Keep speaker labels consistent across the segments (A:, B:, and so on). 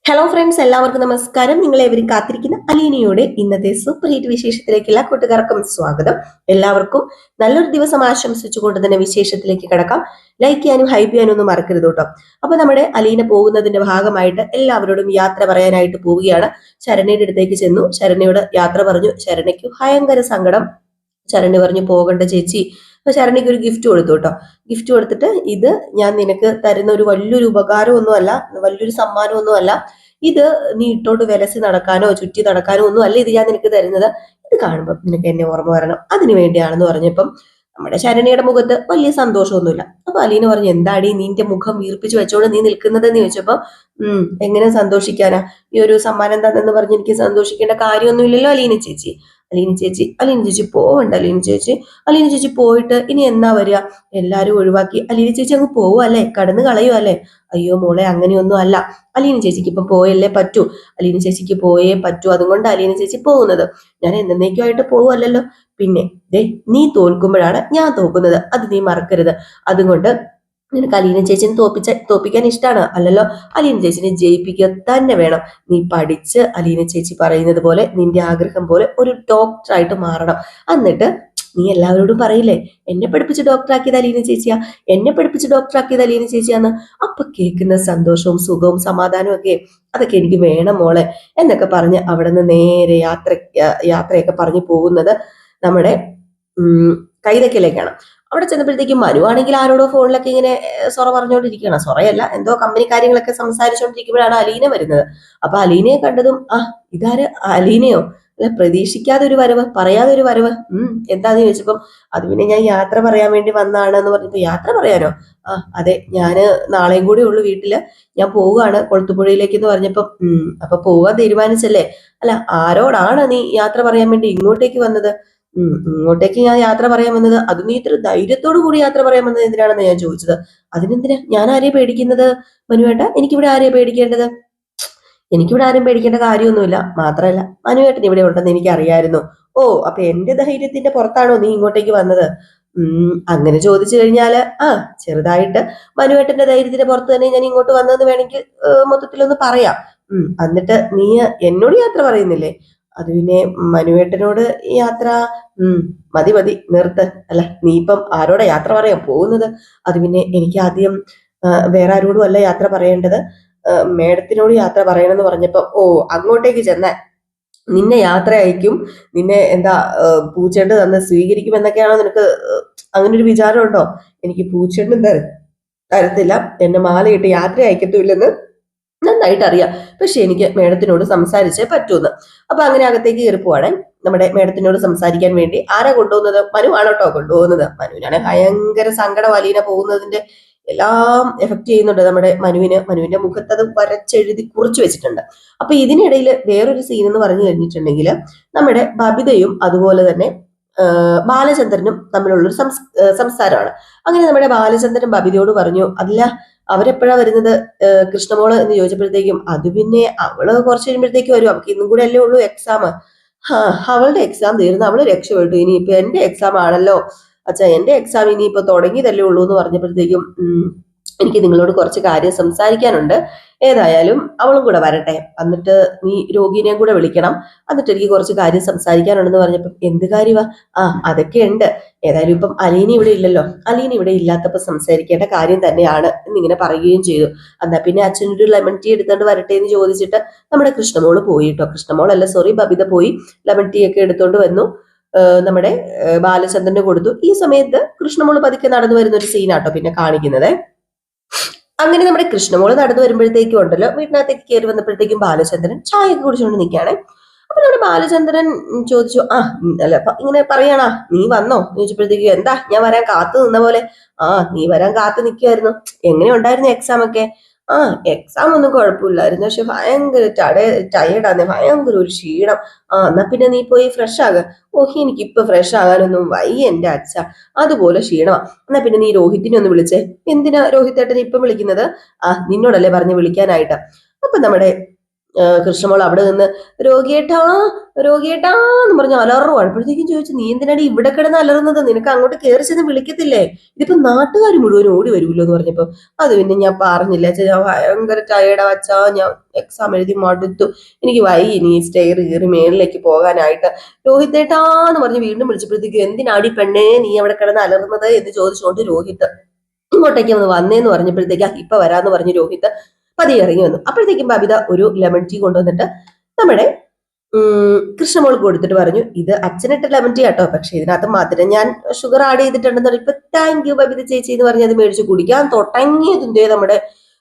A: Hello friends, എല്ലാവർക്കും നമസ്കാരം. നിങ്ങൾ ഏവരും കാത്തിരിക്കുന്ന അലീനയുടെ ഇന്നത്തെ സൂപ്പർ ഹിറ്റ് വിശേഷത്തിലേക്കുള്ള കൂട്ടുകാർക്കും സ്വാഗതം. എല്ലാവർക്കും നല്ലൊരു ദിവസം ആശംസിച്ചുകൊണ്ട് തന്നെ വിശേഷത്തിലേക്ക് കിടക്കാം. ലൈക്ക് ചെയ്യാനും ഹൈപ്പ് ചെയ്യാനും ഒന്നും മറക്കരുത് കേട്ടോ. അപ്പൊ നമ്മുടെ അലീന പോകുന്നതിന്റെ ഭാഗമായിട്ട് എല്ലാവരോടും യാത്ര പറയാനായിട്ട് പോവുകയാണ്. ശരണ്യയുടെ അടുത്തേക്ക് ചെന്നു. ശരണ്യയോട് യാത്ര പറഞ്ഞു. ശരണ്യക്ക് ഭയങ്കര സങ്കടം. ശരണ്യ പറഞ്ഞു, പോകണ്ട ചേച്ചി. അപ്പൊ ശരണ്യക്ക് ഒരു ഗിഫ്റ്റ് കൊടുത്തു കേട്ടോ. ഗിഫ്റ്റ് കൊടുത്തിട്ട്, ഇത് ഞാൻ നിനക്ക് തരുന്ന ഒരു വലിയൊരു ഉപകാരമൊന്നും അല്ല, വലിയൊരു സമ്മാനമൊന്നും അല്ല. ഇത് നീ ഇട്ടോണ്ട് വിലസി നടക്കാനോ ചുറ്റി നടക്കാനോ ഒന്നും അല്ല ഇത് ഞാൻ നിനക്ക് തരുന്നത്. ഇത് കാണുമ്പോൾ നിനക്ക് എന്നെ ഓർമ്മ വരണം, അതിനു വേണ്ടിയാണെന്ന് പറഞ്ഞപ്പം നമ്മുടെ ശരണ്യയുടെ മുഖത്ത് വലിയ സന്തോഷമൊന്നുമില്ല. അപ്പൊ അലീന പറഞ്ഞു, എന്താടി നിന്റെ മുഖം വീർപ്പിച്ച് വെച്ചോണ്ട് നീ നിൽക്കുന്നത് എന്ന് ചോദിച്ചപ്പോ, എങ്ങനെ സന്തോഷിക്കാനാ, ഈ ഒരു സമ്മാനം എന്താണെന്ന് പറഞ്ഞ് എനിക്ക് സന്തോഷിക്കേണ്ട കാര്യമൊന്നുമില്ലല്ലോ അലീന ചേച്ചി പോവണ്ട. അലീന ചേച്ചി പോയിട്ട് ഇനി എന്നാ വരിക? എല്ലാരും ഒഴിവാക്കി അലീന ചേച്ചി അങ്ങ് പോവുക അല്ലേ, കടന്നു കളയുക അല്ലേ? അയ്യോ മോളെ, അങ്ങനെയൊന്നും അല്ല. അലീന ചേച്ചിക്ക് ഇപ്പൊ പോയല്ലേ പറ്റൂ. അലീന ചേച്ചിക്ക് പോയേ പറ്റൂ. അതുകൊണ്ട് അലീന ചേച്ചി പോകുന്നത്. ഞാൻ എന്നേക്കുമായിട്ട് പോവല്ലോ. പിന്നെ ദേ, നീ തോൽക്കുമ്പോഴാണ് ഞാൻ തോക്കുന്നത്, അത് നീ മറക്കരുത്. അതുകൊണ്ട് നിനക്ക് അലീന ചേച്ചിനെ തോപ്പിക്കാൻ ഇഷ്ടമാണ് അല്ലല്ലോ? അലീന ചേച്ചിനെ ജയിപ്പിക്കുക തന്നെ വേണം. നീ പഠിച്ച് അലീന ചേച്ചി പറയുന്നത് പോലെ, നിന്റെ ആഗ്രഹം പോലെ ഒരു ഡോക്ടറായിട്ട് മാറണം. എന്നിട്ട് നീ എല്ലാവരോടും പറയില്ലേ, എന്നെ പഠിപ്പിച്ച് ഡോക്ടറാക്കിയത് അലീന ചേച്ചിയാന്ന്. അപ്പൊ കേൾക്കുന്ന സന്തോഷവും സുഖവും സമാധാനവും ഒക്കെ, അതൊക്കെ എനിക്ക് വേണം മോളെ എന്നൊക്കെ പറഞ്ഞ് അവിടെ നിന്ന് നേരെ യാത്രയൊക്കെ പറഞ്ഞു പോകുന്നത് നമ്മുടെ കൈതക്കലേക്കാണ്. അവിടെ ചെന്നപ്പോഴത്തേക്കും മനു ആണെങ്കിൽ ആരോടോ ഫോണിലൊക്കെ ഇങ്ങനെ സൊറ പറഞ്ഞുകൊണ്ടിരിക്കുകയാണ്. സൊറയല്ല, എന്തോ കമ്പനി കാര്യങ്ങളൊക്കെ സംസാരിച്ചുകൊണ്ടിരിക്കുമ്പോഴാണ് അലീന വരുന്നത്. അപ്പൊ അലീനയെ കണ്ടതും, ഇതാര്, അലീനയോ? അല്ല, പ്രതീക്ഷിക്കാതെ ഒരു വരവ്, പറയാതെ ഒരു വരവ്. എന്താന്ന് ചോദിച്ചപ്പം, അത് പിന്നെ ഞാൻ യാത്ര പറയാൻ വേണ്ടി വന്നതാണ് എന്ന് പറഞ്ഞപ്പോ, യാത്ര പറയാനോ? അതെ, ഞാന് നാളെയും കൂടി ഉള്ളു വീട്ടില്, ഞാൻ പോവുകയാണ് കൊളുത്തുപുഴയിലേക്ക് എന്ന് പറഞ്ഞപ്പം, അപ്പൊ പോവാൻ തീരുമാനിച്ചല്ലേ? അല്ല, ആരോടാണ് നീ യാത്ര പറയാൻ വേണ്ടി ഇങ്ങോട്ടേക്ക് വന്നത്? ഇങ്ങോട്ടേക്ക് ഞാൻ യാത്ര പറയാൻ വന്നത്, അത് നീ ഇത്ര ധൈര്യത്തോടു കൂടി യാത്ര പറയാൻ വന്നത് എന്തിനാണെന്ന് ഞാൻ ചോദിച്ചത്. അതിനെന്തിനാ ഞാൻ ആരെയും പേടിക്കുന്നത്? മനുവേട്ട, എനിക്കിവിടെ ആരെയും പേടിക്കേണ്ടത്? എനിക്കിവിടെ ആരും പേടിക്കേണ്ട കാര്യമൊന്നുമില്ല. മാത്രമല്ല, മനുവേട്ടൻ ഇവിടെ ഉണ്ടെന്ന് എനിക്ക് അറിയായിരുന്നു. ഓ, അപ്പൊ എന്റെ ധൈര്യത്തിന്റെ പുറത്താണോ നീ ഇങ്ങോട്ടേക്ക് വന്നത്? അങ്ങനെ ചോദിച്ചു കഴിഞ്ഞാല്, ചെറുതായിട്ട് മനുവേട്ടന്റെ ധൈര്യത്തിന്റെ പുറത്ത് തന്നെ ഞാൻ ഇങ്ങോട്ട് വന്നതെന്ന് വേണമെങ്കിൽ മൊത്തത്തിലൊന്ന് പറയാം. എന്നിട്ട് നീ എന്നോട് യാത്ര പറയുന്നില്ലേ? അത് പിന്നെ മനുവേട്ടനോട് യാത്ര, മതി മതി നിർത്ത്. അല്ല, നീ ഇപ്പം ആരോടെ യാത്ര പറയാൻ പോകുന്നത്? അത് പിന്നെ എനിക്ക് ആദ്യം വേറെ ആരോടും അല്ല യാത്ര പറയേണ്ടത്, മേഡത്തിനോട് യാത്ര പറയണമെന്ന് പറഞ്ഞപ്പോ, ഓ, അങ്ങോട്ടേക്ക് ചെന്ന നിന്നെ യാത്ര അയക്കും, നിന്നെ എന്താ പൂച്ചെണ്ട് തന്ന് സ്വീകരിക്കും എന്നൊക്കെയാണോ നിനക്ക്? അങ്ങനെ ഒരു വിചാരമുണ്ടോ? എനിക്ക് പൂച്ചെണ്ടും തരത്തില്ല, എന്നെ മാലയിട്ട് യാത്ര അയക്കത്തുമില്ലെന്ന് നന്നായിട്ട് അറിയാം. പക്ഷെ എനിക്ക് മേഡത്തിനോട് സംസാരിച്ചേ പറ്റൂന്ന്. അപ്പൊ അങ്ങനെ അകത്തേക്ക് കയറി പോവാണേ. നമ്മുടെ മേഡത്തിനോട് സംസാരിക്കാൻ വേണ്ടി ആരാ കൊണ്ടുപോകുന്നത്? മനു ആണോട്ടോ കൊണ്ടുപോകുന്നത്. മനുവിനാണ് ഭയങ്കര സങ്കടം അലീന പോകുന്നതിന്റെ എല്ലാം എഫക്ട് ചെയ്യുന്നുണ്ട് നമ്മുടെ മനുവിന്റെ മുഖത്ത് അത് വരച്ചെഴുതി കുറിച്ചു വെച്ചിട്ടുണ്ട്. അപ്പൊ ഇതിനിടയിൽ വേറൊരു സീൻ എന്ന് പറഞ്ഞു കഴിഞ്ഞിട്ടുണ്ടെങ്കിൽ, നമ്മുടെ ബബിതയും അതുപോലെ തന്നെ ബാലചന്ദ്രനും തമ്മിലുള്ളൊരു സംസാരമാണ്. അങ്ങനെ നമ്മുടെ ബാലചന്ദ്രൻ ബബിതയോട് പറഞ്ഞു, അല്ല, അവരെപ്പോഴാ വരുന്നത് കൃഷ്ണമോള് എന്ന് ചോദിച്ചപ്പോഴത്തേക്കും, അത് പിന്നെ അവള് കുറച്ച് കഴിയുമ്പോഴത്തേക്ക് വരും, അവൾക്ക് ഇന്നും കൂടെ അല്ലേ ഉള്ളൂ എക്സാം. അവളുടെ എക്സാം തീർന്ന് അവള് രക്ഷപ്പെട്ടു, ഇനിയിപ്പൊ എന്റെ എക്സാം ആണല്ലോ അച്ഛാ, എന്റെ എക്സാം ഇനിയിപ്പോ തുടങ്ങിയതല്ലേ ഉള്ളൂ എന്ന് പറഞ്ഞപ്പോഴത്തേക്കും, എനിക്ക് നിങ്ങളോട് കുറച്ച് കാര്യം സംസാരിക്കാനുണ്ട്. ഏതായാലും അവളും കൂടെ വരട്ടെ, എന്നിട്ട് നീ രോഗിനെയും കൂടെ വിളിക്കണം, എന്നിട്ട് എനിക്ക് കുറച്ച് കാര്യം സംസാരിക്കാനുണ്ടെന്ന് പറഞ്ഞപ്പം, എന്ത് കാര്യമാ? അതൊക്കെ ഉണ്ട്. ഏതായാലും ഇപ്പം അലീന ഇവിടെ ഇല്ലല്ലോ, അലീന ഇവിടെ ഇല്ലാത്തപ്പോ സംസാരിക്കേണ്ട കാര്യം തന്നെയാണ് എന്നിങ്ങനെ പറയുകയും ചെയ്തു. എന്നാ പിന്നെ അച്ഛനൊരു ലെമൺ ടീ എടുത്തോണ്ട് വരട്ടെ എന്ന് ചോദിച്ചിട്ട് നമ്മുടെ കൃഷ്ണമോള് പോയി കേട്ടോ. കൃഷ്ണമോളല്ല, സോറി, ബബിത പോയി ലെമൺ ടീ ഒക്കെ എടുത്തോണ്ട് വന്നു. നമ്മുടെ ബാലചന്ദ്രന് കൊടുത്തു. ഈ സമയത്ത് കൃഷ്ണമോള് പതുക്കെ നടന്നു വരുന്ന ഒരു സീനാട്ടോ പിന്നെ കാണിക്കുന്നത്. അങ്ങനെ നമ്മുടെ കൃഷ്ണമോള് നടന്നു വരുമ്പോഴത്തേക്കും ഉണ്ടല്ലോ, വീട്ടിനകത്തേക്ക് കയറി വന്നപ്പോഴത്തേക്കും ബാലചന്ദ്രൻ ചായ ഒക്കെ കുടിച്ചുകൊണ്ട് നിൽക്കുകയാണ്. അപ്പൊ നമ്മുടെ ബാലചന്ദ്രൻ ചോദിച്ചു, അല്ല ഇങ്ങനെ പറയണാ, നീ വന്നോ എന്ന് ചോദിച്ചപ്പോഴത്തേക്കും, എന്താ ഞാൻ വരാൻ കാത്തു നിന്ന പോലെ. നീ വരാൻ കാത്തു നിൽക്കുമായിരുന്നു. എങ്ങനെ ഉണ്ടായിരുന്നു എക്സാം ഒക്കെ? എക്സാം ഒന്നും കുഴപ്പമില്ലായിരുന്നു, പക്ഷെ ഭയങ്കര ടയേർഡാന്ന്, ഭയങ്കര ഒരു ക്ഷീണം. എന്നാ പിന്നെ നീ പോയി ഫ്രഷ് ആകുക. എനിക്കിപ്പൊ ഫ്രഷ് ആകാനൊന്നും വയ്യ എന്റെ അച്ഛ, അതുപോലെ ക്ഷീണമാ. എന്നാ പിന്നെ നീ രോഹിത്തിനെ ഒന്ന് വിളിച്ചേ. എന്തിനാ രോഹിത്തേട്ടനെ ഇപ്പം വിളിക്കുന്നത്? നിന്നോടല്ലേ പറഞ്ഞ് വിളിക്കാനായിട്ട്. അപ്പൊ നമ്മുടെ കൃഷ്ണമോൾ അവിടെ നിന്ന് രോഗിയേട്ടാ രോഗിയേട്ടാ എന്ന് പറഞ്ഞ് അലറുവാണ്. അപ്പോഴത്തേക്കും ചോദിച്ചു, നീ എന്തിനാടി ഇവിടെ കിടന്ന് അലറുന്നത്? നിനക്ക് അങ്ങോട്ട് കയറി ചെന്ന് വിളിക്കത്തില്ലേ? ഇതിപ്പോ നാട്ടുകാർ മുഴുവൻ ഓടി വരുമല്ലോ എന്ന് പറഞ്ഞപ്പോ, അത് പിന്നെ ഞാൻ പറഞ്ഞില്ല അച്ഛാ, ഞാൻ ഭയങ്കര ടയേർഡാ അച്ഛാ, ഞാൻ എക്സാം എഴുതി മടുത്തു, എനിക്ക് വയ്യ ഇനി സ്റ്റെയർ കയറി മേളിലേക്ക് പോകാനായിട്ട്. രോഹിത്തേട്ടാന്ന് പറഞ്ഞ് വീണ്ടും വിളിച്ചപ്പോഴത്തേക്കും, എന്തിനാടി പെണ്ണേ നീ അവിടെ കിടന്ന് അലറുന്നത് എന്ന് ചോദിച്ചുകൊണ്ട് രോഹിത്ത് ഇങ്ങോട്ടേക്ക് ഒന്ന് വന്നേന്ന് പറഞ്ഞപ്പോഴത്തേക്ക്, ഇപ്പൊ വരാന്ന് പറഞ്ഞ് രോഹിത്ത് പതിയെ ഇറങ്ങി വന്നു. അപ്പോഴത്തേക്കും ബബിത ഒരു ലെമൺ ടീ കൊണ്ടുവന്നിട്ട് നമ്മുടെ കൃഷ്ണമോൾക്ക് കൊടുത്തിട്ട് പറഞ്ഞു, ഇത് അച്ഛനിട്ട് ലെമൺ ടീ ആട്ടോ, പക്ഷെ ഇതിനകത്ത് മധുരം ഞാൻ ഷുഗർ ആഡ് ചെയ്തിട്ടുണ്ടെന്ന് പറഞ്ഞു. ഇപ്പൊ താങ്ക് യു ബബിത ചേച്ചി എന്ന് പറഞ്ഞ് അത് മേടിച്ച് കുടിക്കാൻ തുടങ്ങിയതിന്റെ നമ്മുടെ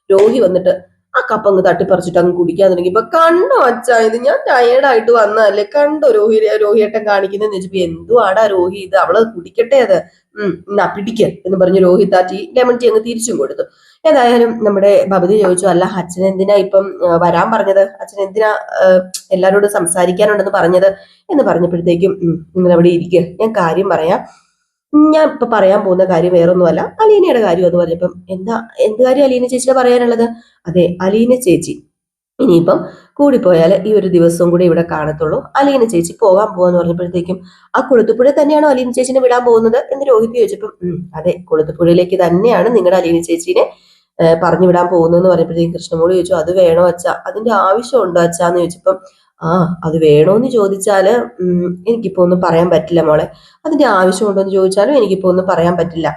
A: രോഹി വന്നിട്ട് ആ കപ്പ് അങ്ങ് തട്ടിപ്പറിച്ചിട്ട് അങ്ങ് കുടിക്കാൻ തുടങ്ങി. ഇപ്പൊ കണ്ടോ അച്ഛാ, ഇത് ഞാൻ ടയേർഡായിട്ട് വന്നതല്ലേ, കണ്ടോ രോഹിയേട്ടൻ കാണിക്കുന്നതെന്ന് വെച്ചപ്പോ, എന്തുവാടാ രോഹി ഇത്, അവള് കുടിക്കട്ടെ അത്, എന്നാ പിടിക്ക എന്ന് പറഞ്ഞ് രോഹിത് ആ ടീ ലെമൺ ടീ അങ്ങ് തിരിച്ചും കൊടുത്തു. ഏതായാലും നമ്മുടെ ബബിത ചോദിച്ചു, അല്ല അച്ഛൻ എന്തിനാ ഇപ്പം വരാൻ പറഞ്ഞത്, അച്ഛൻ എന്തിനാ എല്ലാരോടും സംസാരിക്കാനുണ്ടെന്ന് പറഞ്ഞത് എന്ന് പറഞ്ഞപ്പോഴത്തേക്കും, നിങ്ങൾ അവിടെ ഇരിക്കുക, ഞാൻ കാര്യം പറയാം, ഞാൻ ഇപ്പൊ പറയാൻ പോകുന്ന കാര്യം വേറൊന്നുമല്ല, അലീനയുടെ കാര്യം എന്ന് പറഞ്ഞപ്പം, എന്ത് കാര്യം അലീന ചേച്ചിയുടെ പറയാനുള്ളത്? അതെ, അലീന ചേച്ചി ഇനിയിപ്പം കൂടിപ്പോയാൽ ഈ ഒരു ദിവസവും കൂടി ഇവിടെ കാണത്തുള്ളൂ, അലീന ചേച്ചി പോകാൻ പോവാന്ന് പറഞ്ഞപ്പോഴത്തേക്കും, ആ കൊളുത്തുപുഴ തന്നെയാണോ അലീന ചേച്ചിനെ വിടാൻ പോകുന്നത് എന്ന് രോഹിത് ചോദിച്ചപ്പം, അതെ, കൊളുത്തുപുഴയിലേക്ക് തന്നെയാണ് നിങ്ങളുടെ അലീന ചേച്ചിനെ പറഞ്ഞു വിടാൻ പോകുന്നതെന്ന് പറഞ്ഞപ്പോഴത്തേക്കും കൃഷ്ണമോള് ചോദിച്ചു, അത് വേണോ അച്ഛാ, അതിന്റെ ആവശ്യമുണ്ടോ അച്ഛാന്ന് ചോദിച്ചപ്പം, അത് വേണോന്ന് ചോദിച്ചാല് എനിക്കിപ്പോ ഒന്നും പറയാൻ പറ്റില്ല മോളെ, അതിന്റെ ആവശ്യമുണ്ടോ എന്ന് ചോദിച്ചാലും എനിക്കിപ്പോ ഒന്നും പറയാൻ പറ്റില്ല.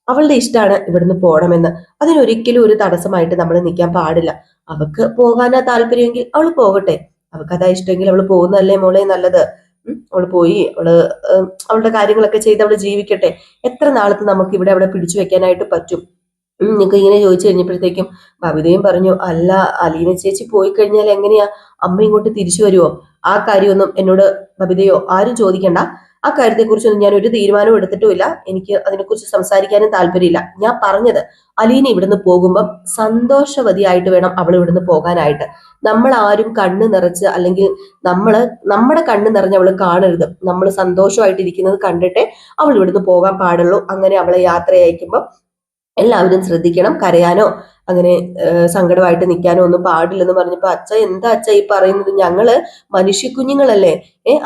A: അവളുടെ ഇഷ്ടമാണ് ഇവിടുന്ന് പോകണമെന്ന്, അതിനൊരിക്കലും ഒരു തടസ്സമായിട്ട് നമ്മൾ നിൽക്കാൻ പാടില്ല. അവൾക്ക് പോകാനാ താല്പര്യമെങ്കിൽ അവൾ പോകട്ടെ, അവൾക്ക് അതാ ഇഷ്ടമെങ്കിൽ അവൾ പോകുന്നതല്ലേ മോളെ നല്ലത്. അവള് പോയി അവളുടെ കാര്യങ്ങളൊക്കെ ചെയ്ത് അവള് ജീവിക്കട്ടെ. എത്ര നാളത്ത് നമുക്ക് ഇവിടെ അവിടെ പിടിച്ചു വെക്കാനായിട്ട് പറ്റും? നിങ്ങൾക്ക് ഇങ്ങനെ ചോദിച്ചു കഴിഞ്ഞപ്പോഴത്തേക്കും ബബിതയും പറഞ്ഞു, അല്ല അലീന ചേച്ചി പോയി കഴിഞ്ഞാൽ എങ്ങനെയാ, അമ്മ ഇങ്ങോട്ട് തിരിച്ചു വരുമോ? ആ കാര്യമൊന്നും എന്നോട് ബബിതയോ ആരും ചോദിക്കണ്ട, ആ കാര്യത്തെക്കുറിച്ചൊന്നും ഞാൻ ഒരു തീരുമാനവും എടുത്തിട്ടുമില്ല, എനിക്ക് അതിനെക്കുറിച്ച് സംസാരിക്കാനും താല്പര്യമില്ല. ഞാൻ പറഞ്ഞത്, അലീന ഇവിടുന്ന് പോകുമ്പം സന്തോഷവതിയായിട്ട് വേണം അവൾ ഇവിടുന്ന് പോകാനായിട്ട്. നമ്മൾ ആരും കണ്ണ് നിറച്ച്, അല്ലെങ്കിൽ നമ്മുടെ കണ്ണ് നിറഞ്ഞ് അവൾ കാണരുത്. നമ്മൾ സന്തോഷമായിട്ടിരിക്കുന്നത് കണ്ടിട്ടേ അവൾ ഇവിടുന്ന് പോകാൻ പാടുള്ളൂ. അങ്ങനെ അവളെ യാത്ര അയക്കുമ്പോൾ എല്ലാവരും ശ്രദ്ധിക്കണം, കരയാനോ അങ്ങനെ സങ്കടമായിട്ട് നിൽക്കാനോ ഒന്നും പാടില്ലെന്ന് പറഞ്ഞപ്പോ, അച്ഛ എന്താ അച്ഛ ഈ പറയുന്നത്, ഞങ്ങള് മനുഷ്യ കുഞ്ഞുങ്ങളല്ലേ,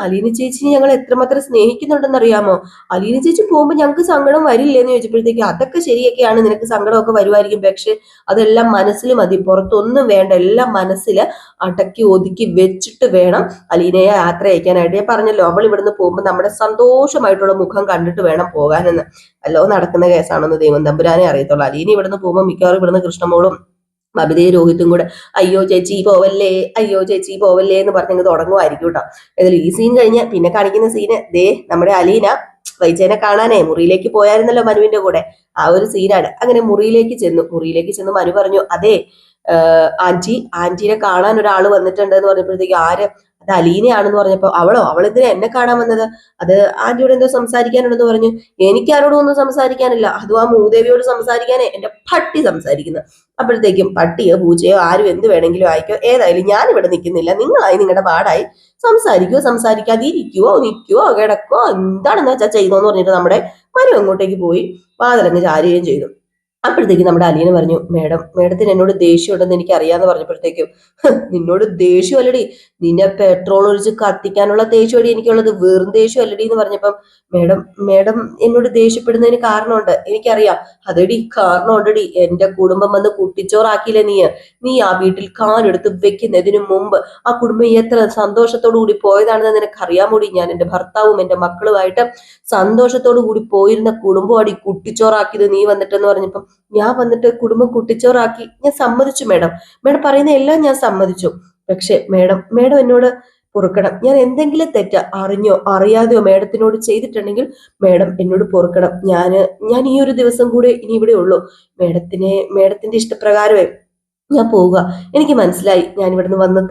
A: അലീന ചേച്ചിനെ ഞങ്ങൾ എത്രമാത്രം സ്നേഹിക്കുന്നുണ്ടെന്ന് അറിയാമോ? അലീന ചേച്ചി പോകുമ്പോ ഞങ്ങൾക്ക് സങ്കടം വരില്ലേന്ന് ചോദിച്ചപ്പോഴത്തേക്ക്, അതൊക്കെ ശരിയൊക്കെയാണ്, നിനക്ക് സങ്കടമൊക്കെ വരുമായിരിക്കും, പക്ഷെ അതെല്ലാം മനസ്സിൽ മതി, പുറത്തൊന്നും വേണ്ട, എല്ലാം മനസ്സിൽ അടക്കി ഒതുക്കി വെച്ചിട്ട് വേണം അലീനയെ യാത്ര അയക്കാനായിട്ട്. ഞാൻ പറഞ്ഞല്ലോ, അവൾ ഇവിടുന്ന് പോകുമ്പോൾ നമ്മുടെ സന്തോഷമായിട്ടുള്ള മുഖം കണ്ടിട്ട് വേണം പോകാനെന്ന്. അല്ലോ നടക്കുന്ന കേസാണെന്ന് ദൈവം തമ്പുരാനെ അറിയത്തുള്ളൂ. അലീന ഇവിടുന്ന് പോകുമ്പോൾ മിക്കവാറും ഇവിടുന്ന് കൃഷ്ണമോളും ബബിതയും രോഹിത്തും കൂടെ അയ്യോ ചേച്ചി പോവല്ലേ, അയ്യോ ചേച്ചി പോവല്ലേ എന്ന് പറഞ്ഞ് തുടങ്ങുമായിരിക്കും കേട്ടോ. ഏതായാലും ഈ സീൻ കഴിഞ്ഞ് പിന്നെ കാണിക്കുന്ന സീന്, ദേ നമ്മുടെ അലീന വൈജയനെ കാണാനേ മുറിയിലേക്ക് പോയായിരുന്നല്ലോ മനുവിന്റെ കൂടെ, ആ ഒരു സീനാണ്. അങ്ങനെ മുറിയിലേക്ക് ചെന്നു മനു പറഞ്ഞു, അതെ ആന്റീനെ കാണാൻ ഒരാൾ വന്നിട്ടുണ്ട് എന്ന് പറഞ്ഞപ്പോഴത്തേക്ക്, ആര്? അത് അലീനയാണെന്ന് പറഞ്ഞപ്പോ, അവളെന്തിനാ എന്നെ കാണാൻ വന്നത്? അത് ആന്റിയോട് എന്തോ സംസാരിക്കാനുണ്ടെന്ന് പറഞ്ഞു. എനിക്കാരോടും ഒന്നും സംസാരിക്കാനില്ല, അതും ആ മൂദേവിയോട് സംസാരിക്കാനേ എന്റെ പട്ടി സംസാരിക്കുന്നത്. അപ്പോഴത്തേക്കും, പട്ടിയോ പൂച്ചയോ ആരും എന്ത് വേണമെങ്കിലും ആയിക്കോ, ഏതായാലും ഞാൻ ഇവിടെ നിൽക്കുന്നില്ല, നിങ്ങളായി നിങ്ങളുടെ പാടായി സംസാരിക്കുവോ സംസാരിക്കാതിരിക്കുവോ നിൽക്കുവോ കിടക്കോ എന്താണെന്ന് വെച്ചാൽ ചെയ്തോന്ന് പറഞ്ഞിട്ട് നമ്മുടെ മനു അങ്ങോട്ടേക്ക് പോയി വാതിലങ്ങ് ചാരുകയും ചെയ്തു. അപ്പോഴത്തേക്ക് നമ്മുടെ അലീന പറഞ്ഞു, മേഡത്തിന് എന്നോട് ദേഷ്യം ഉണ്ടെന്ന് എനിക്ക് അറിയാന്ന് പറഞ്ഞപ്പോഴത്തേക്കും, നിന്നോട് ദേഷ്യം അല്ലടി, നിന്നെ പെട്രോൾ ഒഴിച്ച് കത്തിക്കാനുള്ള ദേഷ്യമടി എനിക്കുള്ളത്, വെറും ദേഷ്യം അല്ലടി എന്ന് പറഞ്ഞപ്പം, മേഡം എന്നോട് ദേഷ്യപ്പെടുന്നതിന് കാരണമുണ്ട്, എനിക്കറിയാം. അതെടി കാരണമുണ്ടടി, എന്റെ കുടുംബം വന്ന് കുട്ടിച്ചോറാക്കിയില്ലേ നീ ആ വീട്ടിൽ കാലെടുത്ത് വെക്കുന്നതിന് മുമ്പ് ആ കുടുംബം എത്ര സന്തോഷത്തോടു കൂടി പോയതാണെന്ന് നിനക്ക് അറിയാമോടി. ഞാൻ എന്റെ ഭർത്താവും എന്റെ മക്കളുമായിട്ട് സന്തോഷത്തോടു കൂടി പോയിരുന്ന കുടുംബമാടി കുട്ടിച്ചോറാക്കിയത് നീ വന്നിട്ടെന്ന് പറഞ്ഞപ്പം, ഞാൻ വന്നിട്ട് കുടുംബം കുട്ടിച്ചോറാക്കി, ഞാൻ സമ്മതിച്ചു മേഡം പറയുന്ന എല്ലാം ഞാൻ സമ്മതിച്ചു. പക്ഷെ മേഡം എന്നോട് പൊറുക്കണം, ഞാൻ എന്തെങ്കിലും തെറ്റ് അറിഞ്ഞോ അറിയാതെയോ മേഡത്തിനോട് ചെയ്തിട്ടുണ്ടെങ്കിൽ മേഡം എന്നോട് പൊറുക്കണം. ഞാൻ ഈ ഒരു ദിവസം കൂടെ ഇനി ഇവിടെ ഉള്ളൂ, മേഡത്തിന്റെ ഇഷ്ടപ്രകാരമേ ഞാൻ പോവുക. എനിക്ക് മനസ്സിലായി ഞാൻ ഇവിടുന്ന് വന്ന്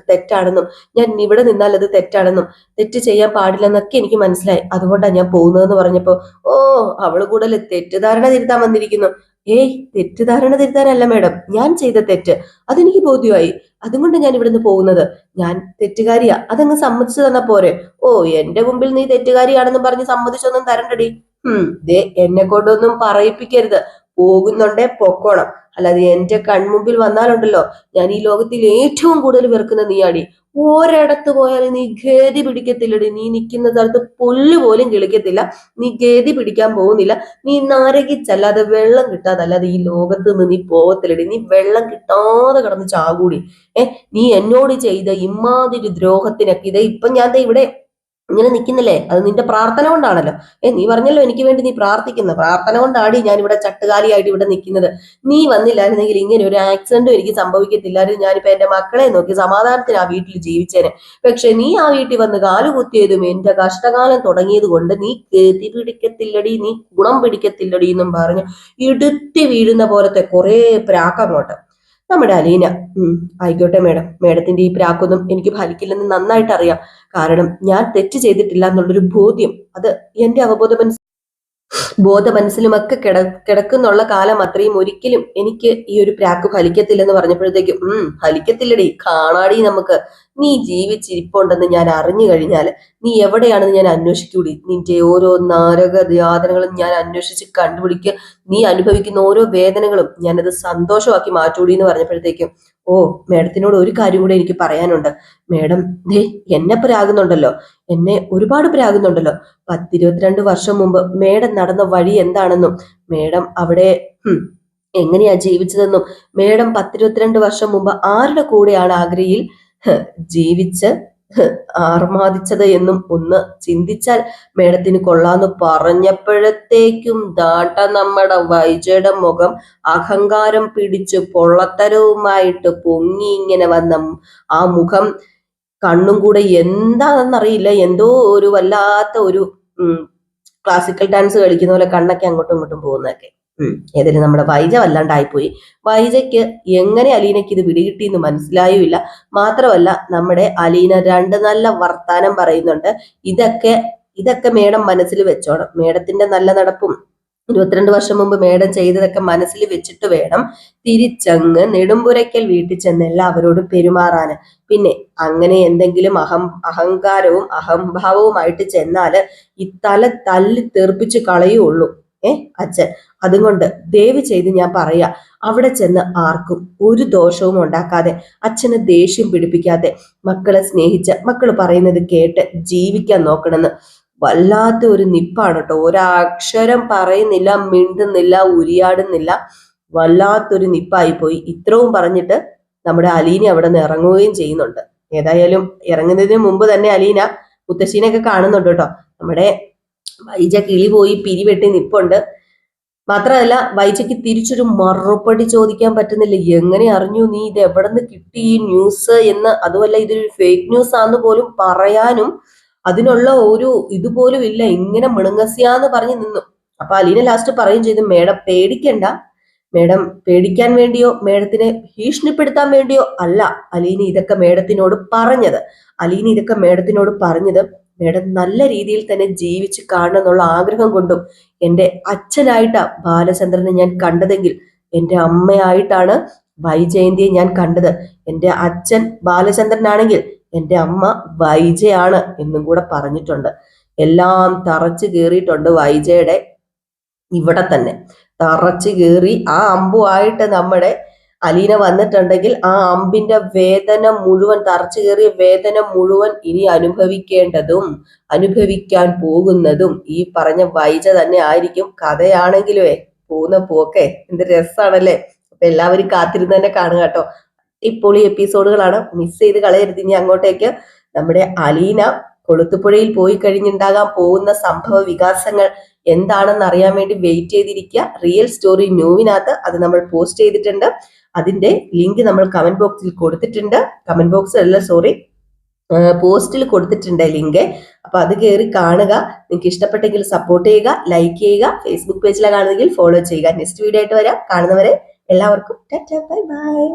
A: തെറ്റാണെന്നും ഞാൻ ഇവിടെ നിന്നാൽ അത് തെറ്റാണെന്നും തെറ്റ് ചെയ്യാൻ പാടില്ലെന്നൊക്കെ എനിക്ക് മനസ്സിലായി, അതുകൊണ്ടാണ് ഞാൻ പോകുന്നതെന്ന് പറഞ്ഞപ്പോ, അവള് കൂടുതൽ തെറ്റിദ്ധാരണ തിരുത്താൻ വന്നിരിക്കുന്നു. തെറ്റിദ്ധാരണ തിരുത്താനല്ല മേഡം, ഞാൻ ചെയ്ത തെറ്റ് അതെനിക്ക് ബോധ്യമായി, അതുകൊണ്ട് ഞാൻ ഇവിടുന്ന് പോകുന്നത്. ഞാൻ തെറ്റുകാരിയാ, അതങ്ങ് സമ്മതിച്ചു തന്നാ പോരെ? എന്റെ മുമ്പിൽ നീ തെറ്റുകാരിയാണെന്നും പറഞ്ഞ് സമ്മതിച്ചൊന്നും തരണ്ടടി. എന്നെ കൊണ്ടൊന്നും പറയിപ്പിക്കരുത്, പോകുന്നുണ്ടേ പൊക്കോണം, അല്ലാതെ എന്റെ കൺമുമ്പിൽ വന്നാലുണ്ടല്ലോ ഞാൻ ഈ ലോകത്തിൽ ഏറ്റവും കൂടുതൽ വെറുക്കുന്ന നീയാടി. ഒരിടത്ത് പോയാലും നീ ഗതി പിടിക്കത്തില്ലടി. നീ നിൽക്കുന്ന സ്ഥലത്ത് പുല്ല് പോലും കിളിക്കത്തില്ല. നീ ഗതി പിടിക്കാൻ പോകുന്നില്ല. നീ നരകിച്ചല്ലാതെ വെള്ളം കിട്ടാതല്ലാതെ ഈ ലോകത്ത് നിന്ന് നീ പോകത്തില്ലടി. നീ വെള്ളം കിട്ടാതെ കിടന്ന് ചാകൂടി. നീ എന്നോട് ചെയ്ത ഇമാതിരി ദ്രോഹത്തിനൊക്കെ ഇപ്പൊ ഞാൻ ഇവിടെ ഇങ്ങനെ നിൽക്കുന്നില്ലേ, അത് നിന്റെ പ്രാർത്ഥന കൊണ്ടാണല്ലോ. നീ പറഞ്ഞല്ലോ എനിക്ക് വേണ്ടി നീ പ്രാർത്ഥിക്കുന്ന പ്രാർത്ഥന കൊണ്ടാടി ഞാൻ ഇവിടെ ചട്ടുകാലിയായിട്ട് ഇവിടെ നിൽക്കുന്നത്. നീ വന്നില്ലായിരുന്നെങ്കിൽ ഇങ്ങനെ ഒരു ആക്സിഡന്റും എനിക്ക് സംഭവിക്കത്തില്ലായിരുന്നു. ഞാനിപ്പോ എന്റെ മക്കളെ നോക്കി സമാധാനത്തിന് ആ വീട്ടിൽ ജീവിച്ചേനെ. പക്ഷെ നീ ആ വീട്ടിൽ വന്ന് കാലുകുത്തിയതും എന്റെ കഷ്ടകാലം തുടങ്ങിയത് കൊണ്ട് നീ ഗതി പിടിക്കത്തില്ലടി, നീ ഗുണം പിടിക്കത്തില്ലടി എന്നും പറഞ്ഞ് ഇടുത്തി വീഴുന്ന പോലത്തെ കുറെ പ്രാക്കങ്ങോട്ട് നമ്മുടെ അലീന. ആയിക്കോട്ടെ മേഡം, മേഡത്തിന്റെ ഈ പ്രാക്കൊന്നും എനിക്ക് ഫലിക്കില്ലെന്ന് നന്നായിട്ട് അറിയാം. കാരണം ഞാൻ തെറ്റ് ചെയ്തിട്ടില്ല എന്നുള്ളൊരു ബോധ്യം, അത് എന്റെ മനസ്സിലുമൊക്കെ കിടക്കുന്നുള്ള കാലം അത്രയും ഒരിക്കലും എനിക്ക് ഈ ഒരു പ്രാക്ക് ഫലിക്കത്തില്ലെന്ന് പറഞ്ഞപ്പോഴത്തേക്കും ഫലിക്കത്തില്ലടി, കാണാടി നമുക്ക്. നീ ജീവിച്ചിരിപ്പുണ്ടെന്ന് ഞാൻ അറിഞ്ഞു കഴിഞ്ഞാൽ നീ എവിടെയാണെന്ന് ഞാൻ അന്വേഷിക്കൂടി. നിന്റെ ഓരോ നരക യാതനകളും ഞാൻ അന്വേഷിച്ച് കണ്ടുപിടിക്കുക. നീ അനുഭവിക്കുന്ന ഓരോ വേദനകളും ഞാനത് സന്തോഷമാക്കി മാറ്റൂടി എന്ന് പറഞ്ഞപ്പോഴത്തേക്കും മേഡത്തിനോട് ഒരു കാര്യം കൂടെ എനിക്ക് പറയാനുണ്ട്. മേഡം എന്നെ പ്രാകുന്നുണ്ടല്ലോ, എന്നെ ഒരുപാട് പ്രാകുന്നുണ്ടല്ലോ. 10-22 വർഷം മുമ്പ് മേഡം നടന്ന വഴി എന്താണെന്നും മേഡം അവിടെ എങ്ങനെയാ ജീവിച്ചതെന്നും മേഡം 10-22 വർഷം മുമ്പ് ആരുടെ കൂടെയാണ് ആഗ്രയിൽ ജീവിച്ച് ആർമാദിച്ചത് എന്നും ഒന്ന് ചിന്തിച്ചാൽ മേഡത്തിന് കൊള്ളാന്ന് പറഞ്ഞപ്പോഴത്തേക്കും നമ്മുടെ വൈജയുടെ മുഖം അഹങ്കാരം പിടിച്ച് പൊള്ളത്തരവുമായിട്ട് പൊങ്ങി ഇങ്ങനെ വന്ന ആ മുഖം കണ്ണും കൂടെ എന്താണെന്നറിയില്ല, എന്തോ ഒരു വല്ലാത്ത ഒരു ക്ലാസിക്കൽ ഡാൻസ് കളിക്കുന്ന പോലെ കണ്ണൊക്കെ അങ്ങോട്ടും ഇങ്ങോട്ടും പോകുന്നതൊക്കെ. ഏതായാലും നമ്മുടെ വൈജ വല്ലാണ്ടായിപ്പോയി. വൈജയ്ക്ക് എങ്ങനെ അലീനയ്ക്ക് ഇത് പിടികിട്ടിയെന്ന് മനസ്സിലായുമില്ല. മാത്രമല്ല നമ്മുടെ അലീന 2 നല്ല വർത്താനം പറയുന്നുണ്ട്. ഇതൊക്കെ മേഡം മനസ്സിൽ വെച്ചോണം. മേഡത്തിന്റെ നല്ല നടപ്പും 22 വർഷം മുമ്പ് മേഡം ചെയ്തതൊക്കെ മനസ്സിൽ വെച്ചിട്ട് വേണം തിരിച്ചങ്ങ് നെടുമ്പുരയ്ക്കൽ വീട്ടിൽ ചെന്ന് എല്ലാവരോടും പെരുമാറാന്. പിന്നെ അങ്ങനെ എന്തെങ്കിലും അഹങ്കാരവും അഹംഭാവവുമായിട്ട് ചെന്നാല് ഈ തല തല്ലി തെറിപ്പിച്ച് കളയുള്ളൂ അച്ഛൻ. അതുകൊണ്ട് ദയവ് ചെയ്ത് ഞാൻ പറയാ, അവിടെ ചെന്ന് ആർക്കും ഒരു ദോഷവും ഉണ്ടാക്കാതെ, അച്ഛന് ദേഷ്യം പിടിപ്പിക്കാതെ, മക്കളെ സ്നേഹിച്ച് മക്കൾ പറയുന്നത് കേട്ട് ജീവിക്കാൻ നോക്കണമെന്ന്. വല്ലാത്ത ഒരു നിപ്പാണ് കേട്ടോ. ഒരക്ഷരം പറയുന്നില്ല, മിണ്ടുന്നില്ല, ഉരിയാടുന്നില്ല. വല്ലാത്തൊരു നിപ്പായി പോയി. ഇത്രയും പറഞ്ഞിട്ട് നമ്മുടെ അലീന അവിടെ നിന്ന് ഇറങ്ങുകയും ചെയ്യുന്നുണ്ട്. ഏതായാലും ഇറങ്ങുന്നതിന് മുമ്പ് തന്നെ അലീന മുത്തശ്ശീനെയൊക്കെ കാണുന്നുണ്ട് കേട്ടോ. നമ്മുടെ വൈജ കിളി പോയി പിരിവെട്ടി നിപ്പുണ്ട്. മാത്രമല്ല വൈജയ്ക്ക് തിരിച്ചൊരു മറുപടി ചോദിക്കാൻ പറ്റുന്നില്ല. എങ്ങനെ അറിഞ്ഞു നീ ഇത് എവിടെ നിന്ന് കിട്ടി ഈ ന്യൂസ് എന്ന്, അതുമല്ല ഇതൊരു ഫേക്ക് ന്യൂസ് ആണെന്ന് പോലും പറയാനും അതിനുള്ള ഒരു ഇതുപോലും ഇല്ല. ഇങ്ങനെ മിണുങ്ങസ്യാന്ന് പറഞ്ഞു നിന്നു. അപ്പൊ അലീന ലാസ്റ്റ് പറയും ചെയ്തു, മേഡം പേടിക്കണ്ട, മേഡം പേടിക്കാൻ വേണ്ടിയോ മേഡത്തിനെ ഭീഷണിപ്പെടുത്താൻ വേണ്ടിയോ അല്ല അലീന ഇതൊക്കെ മേഡത്തിനോട് പറഞ്ഞത്. മേഡം നല്ല രീതിയിൽ തന്നെ ജീവിച്ച് കാണണം എന്നുള്ള ആഗ്രഹം കൊണ്ടും, എൻ്റെ അച്ഛനായിട്ടാ ബാലചന്ദ്രനെ ഞാൻ കണ്ടതെങ്കിൽ എൻ്റെ അമ്മയായിട്ടാണ് വൈജയന്തിയെ ഞാൻ കണ്ടത്. എൻ്റെ അച്ഛൻ ബാലചന്ദ്രനാണെങ്കിൽ എൻ്റെ അമ്മ വൈജയാണ് എന്നും കൂടെ പറഞ്ഞിട്ടുണ്ട്. എല്ലാം തറച്ചു കയറിയിട്ടുണ്ട് വൈജയുടെ ഇവിടെ തന്നെ. തറച്ചു കയറി ആ അമ്പുമായിട്ട് നമ്മുടെ അലീന വന്നിട്ടുണ്ടെങ്കിൽ ആ അമ്പിന്റെ വേദന മുഴുവൻ, തറച്ചു കയറിയ വേദന മുഴുവൻ ഇനി അനുഭവിക്കാൻ പോകുന്നതും ഈ പറഞ്ഞ വൈജ തന്നെ ആയിരിക്കും. കഥയാണെങ്കിലുവേ പോകുന്ന പോക്കെ എന്ത് രസാണല്ലേ. അപ്പൊ എല്ലാവരും കാത്തിരുന്ന് തന്നെ കാണുക കേട്ടോ. ഇപ്പോൾ ഈ എപ്പിസോഡുകളാണ്, മിസ് ചെയ്ത് കളയരുത്. ഇനി അങ്ങോട്ടേക്ക് നമ്മുടെ അലീന കൊളുത്തുപുഴയിൽ പോയി കഴിഞ്ഞുണ്ടാകാൻ പോകുന്ന സംഭവ വികാസങ്ങൾ എന്താണെന്ന് അറിയാൻ വേണ്ടി വെയിറ്റ് ചെയ്തിരിക്കുക. റിയൽ സ്റ്റോറി ന്യൂവിനകത്ത് അത് നമ്മൾ പോസ്റ്റ് ചെയ്തിട്ടുണ്ട്. അതിന്റെ ലിങ്ക് നമ്മൾ കമന്റ് ബോക്സിൽ കൊടുത്തിട്ടുണ്ട്. പോസ്റ്റിൽ കൊടുത്തിട്ടുണ്ട് ലിങ്ക്. അപ്പൊ അത് കയറി കാണുക. നിങ്ങൾക്ക് ഇഷ്ടപ്പെട്ടെങ്കിൽ സപ്പോർട്ട് ചെയ്യുക, ലൈക്ക് ചെയ്യുക. ഫേസ്ബുക്ക് പേജിലാണ് കാണുന്നതെങ്കിൽ ഫോളോ ചെയ്യുക. നെക്സ്റ്റ് വീഡിയോ ആയിട്ട് വരാം. കാണുന്നവരെ എല്ലാവർക്കും ടാറ്റാ, ബൈ ബൈ.